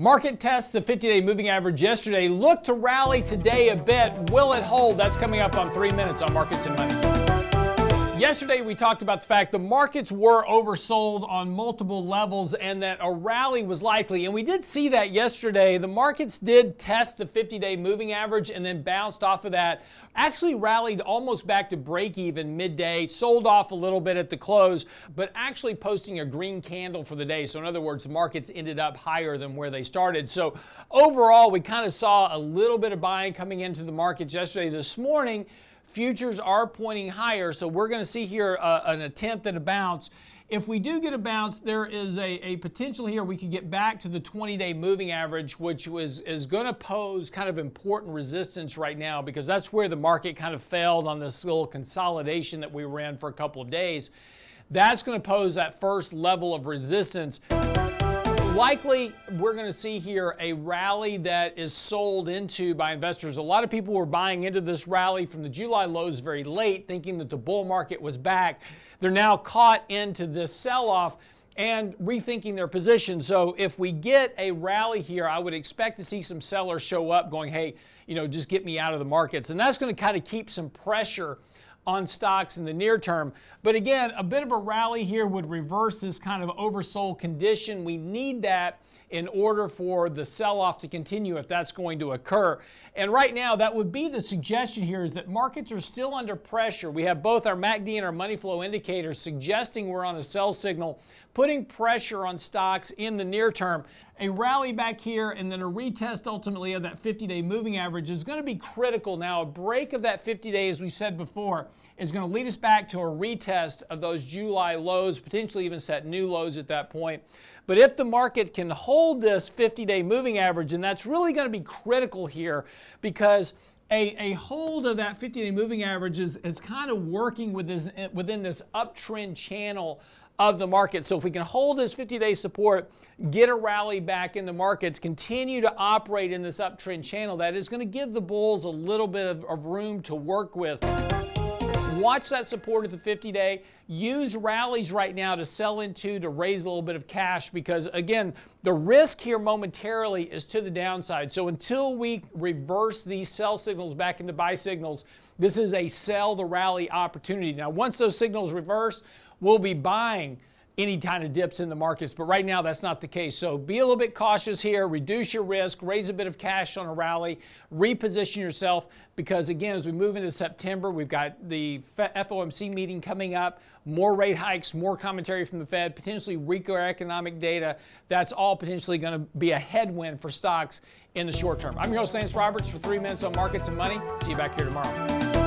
Market test the 50-day moving average yesterday. Looked to rally today a bit. Will it hold? That's coming up on 3 minutes on Markets and Money. Yesterday, we talked about the fact the markets were oversold on multiple levels and that a rally was likely. And we did see that yesterday. The markets did test the 50-day moving average and then bounced off of that. Actually rallied almost back to break even midday, sold off a little bit at the close, but actually posting a green candle for the day. So in other words, the markets ended up higher than where they started. So overall, we kind of saw a little bit of buying coming into the markets yesterday. This morning, futures are pointing higher, so we're going to see here an attempt at a bounce. If we do get a bounce, there is a potential here we could get back to the 20-day moving average, which is going to pose kind of important resistance right now because that's where the market kind of failed on this little consolidation that we were in for a couple of days. That's going to pose that first level of resistance. Likely, we're going to see here a rally that is sold into by investors. A lot of people were buying into this rally from the July lows very late, thinking that the bull market was back. They're now caught into this sell-off and rethinking their position. So if we get a rally here, I would expect to see some sellers show up going, hey, just get me out of the markets. And that's going to kind of keep some pressure on stocks in the near term. But again, a bit of a rally here would reverse this kind of oversold condition. We need that in order for the sell-off to continue if that's going to occur. And right now, that would be the suggestion here is that markets are still under pressure. We have both our MACD and our money flow indicators suggesting we're on a sell signal, putting pressure on stocks in the near term. A rally back here and then a retest ultimately of that 50-day moving average is going to be critical. Now, a break of that 50-day, as we said before, is going to lead us back to a retest of those July lows, potentially even set new lows at that point. But if the market can hold this 50-day moving average, and that's really going to be critical here because a hold of that 50-day moving average is kind of working within this uptrend channel of the market. So if we can hold this 50-day support, get a rally back in the markets, continue to operate in this uptrend channel, that is going to give the bulls a little bit of room to work with. Watch that support at the 50-day. Use rallies right now to sell into, to raise a little bit of cash because, again, the risk here momentarily is to the downside. So until we reverse these sell signals back into buy signals, this is a sell the rally opportunity. Now, once those signals reverse, we'll be buying any kind of dips in the markets, but right now that's not the case. So be a little bit cautious here, reduce your risk, raise a bit of cash on a rally, reposition yourself because again, as we move into September, we've got the FOMC meeting coming up, more rate hikes, more commentary from the Fed, potentially weaker economic data. That's all potentially going to be a headwind for stocks in the short term. I'm your host, Lance Roberts, for 3 minutes on Markets and Money. See you back here tomorrow.